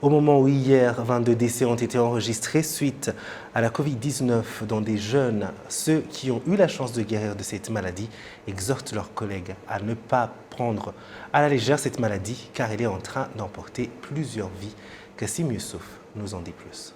Au moment où hier, 22 décès ont été enregistrés suite à la Covid-19 dont des jeunes, ceux qui ont eu la chance de guérir de cette maladie, exhortent leurs collègues à ne pas prendre à la légère cette maladie car elle est en train d'emporter plusieurs vies. Kassim Youssouf nous en dit plus.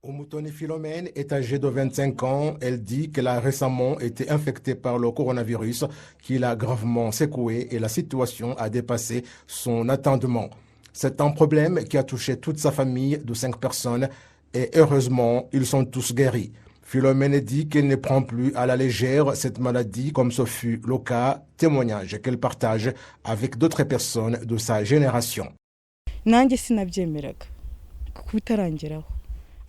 Omutoni Philomène est âgée de 25 ans. Elle dit qu'elle a récemment été infectée par le coronavirus qui l'a gravement secouée et la situation a dépassé son attendement. C'est un problème qui a touché toute sa famille de 5 personnes et heureusement, ils sont tous guéris. Philomène dit qu'elle ne prend plus à la légère cette maladie comme ce fut le cas, témoignage qu'elle partage avec d'autres personnes de sa génération.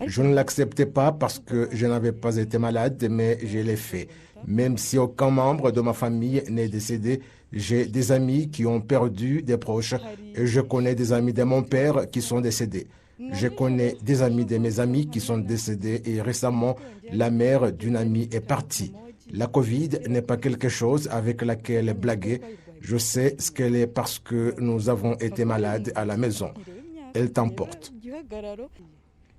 Je ne l'acceptais pas parce que je n'avais pas été malade, mais je l'ai fait. Même si aucun membre de ma famille n'est décédé, j'ai des amis qui ont perdu des proches et je connais des amis de mon père qui sont décédés. Je connais des amis de mes amis qui sont décédés et récemment, la mère d'une amie est partie. La Covid n'est pas quelque chose avec laquelle blaguer. Je sais ce qu'elle est parce que nous avons été malades à la maison. Elle t'emporte.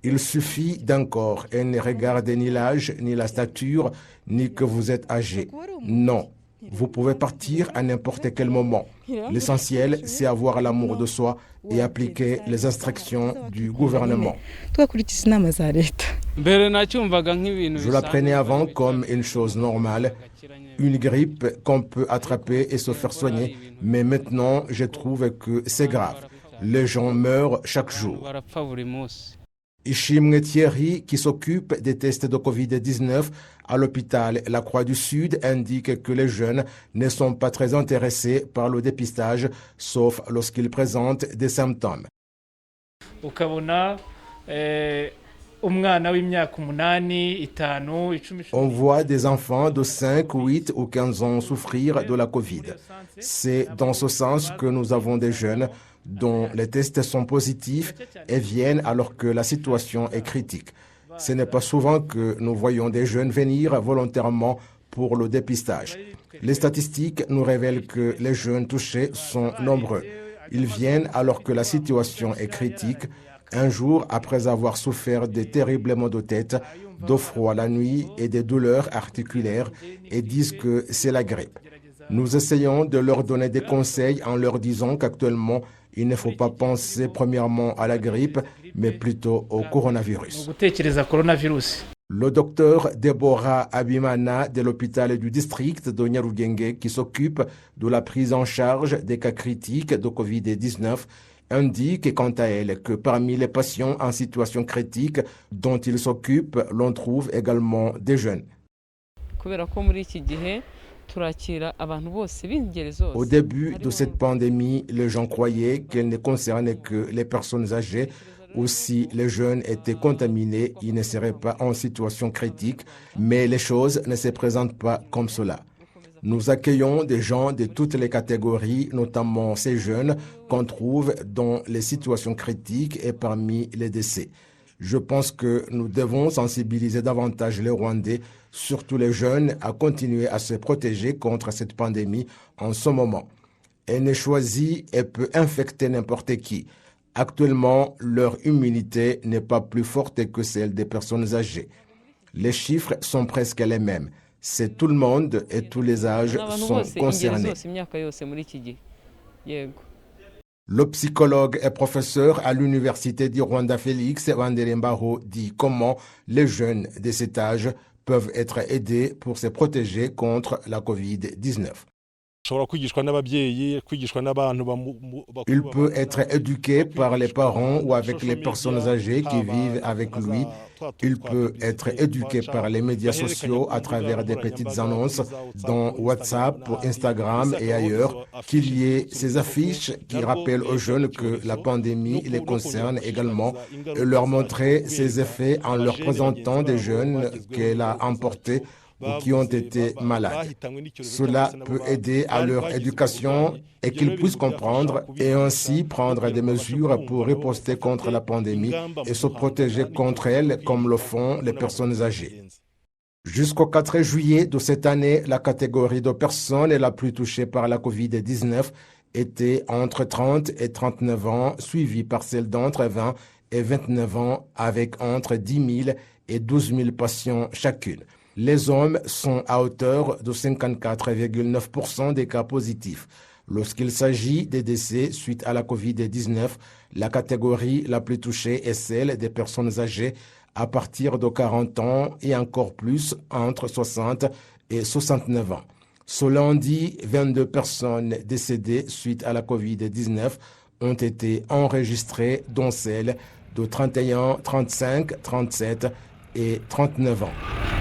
Il suffit d'un corps et ne regardez ni l'âge, ni la stature, ni que vous êtes âgé. Non, vous pouvez partir à n'importe quel moment. L'essentiel, c'est avoir l'amour de soi et appliquer les instructions du gouvernement. Je la prenais avant comme une chose normale, une grippe qu'on peut attraper et se faire soigner, mais maintenant, je trouve que c'est grave. Les gens meurent chaque jour. Ishimwe Thierry, qui s'occupe des tests de Covid-19 à l'hôpital La Croix du Sud, indique que les jeunes ne sont pas très intéressés par le dépistage, sauf lorsqu'ils présentent des symptômes. On voit des enfants de 5, 8 ou 15 ans souffrir de la Covid. C'est dans ce sens que nous avons des jeunes dont les tests sont positifs et viennent alors que la situation est critique. Ce n'est pas souvent que nous voyons des jeunes venir volontairement pour le dépistage. Les statistiques nous révèlent que les jeunes touchés sont nombreux. Ils viennent alors que la situation est critique, un jour après avoir souffert de terribles maux de tête, de froid la nuit et des douleurs articulaires et disent que c'est la grippe. Nous essayons de leur donner des conseils en leur disant qu'actuellement, il ne faut pas penser premièrement à la grippe, mais plutôt au coronavirus. Le docteur Deborah Abimana de l'hôpital du district de Nyarugenge, qui s'occupe de la prise en charge des cas critiques de Covid-19, indique quant à elle que parmi les patients en situation critique dont il s'occupe, l'on trouve également des jeunes. Au début de cette pandémie, les gens croyaient qu'elle ne concernait que les personnes âgées. Ou si les jeunes étaient contaminés, ils ne seraient pas en situation critique, mais les choses ne se présentent pas comme cela. Nous accueillons des gens de toutes les catégories, notamment ces jeunes qu'on trouve dans les situations critiques et parmi les décès. Je pense que nous devons sensibiliser davantage les Rwandais, surtout les jeunes, à continuer à se protéger contre cette pandémie en ce moment. Elle est choisie et peut infecter n'importe qui. Actuellement, leur immunité n'est pas plus forte que celle des personnes âgées. Les chiffres sont presque les mêmes. C'est tout le monde et tous les âges sont concernés. Le psychologue et professeur à l'université du Rwanda Félix Wanderembaho dit comment les jeunes de cet âge peuvent être aidés pour se protéger contre la Covid-19. Il peut être éduqué par les parents ou avec les personnes âgées qui vivent avec lui. Il peut être éduqué par les médias sociaux à travers des petites annonces dans WhatsApp, Instagram et ailleurs, qu'il y ait ces affiches qui rappellent aux jeunes que la pandémie les concerne également et leur montrer ses effets en leur présentant des jeunes qu'elle a emportés ou qui ont été malades. Cela peut aider à leur éducation et qu'ils puissent comprendre et ainsi prendre des mesures pour riposter contre la pandémie et se protéger contre elle comme le font les personnes âgées. Jusqu'au 4 juillet de cette année, la catégorie de personnes la plus touchée par la COVID-19 étaient entre 30 et 39 ans, suivies par celles d'entre 20 et 29 ans avec entre 10 000 et 12 000 patients chacune. Les hommes sont à hauteur de 54,9% des cas positifs. Lorsqu'il s'agit des décès suite à la COVID-19, la catégorie la plus touchée est celle des personnes âgées à partir de 40 ans et encore plus entre 60 et 69 ans. Ce lundi, 22 personnes décédées suite à la COVID-19 ont été enregistrées, dont celles de 31, 35, 37 et 39 ans.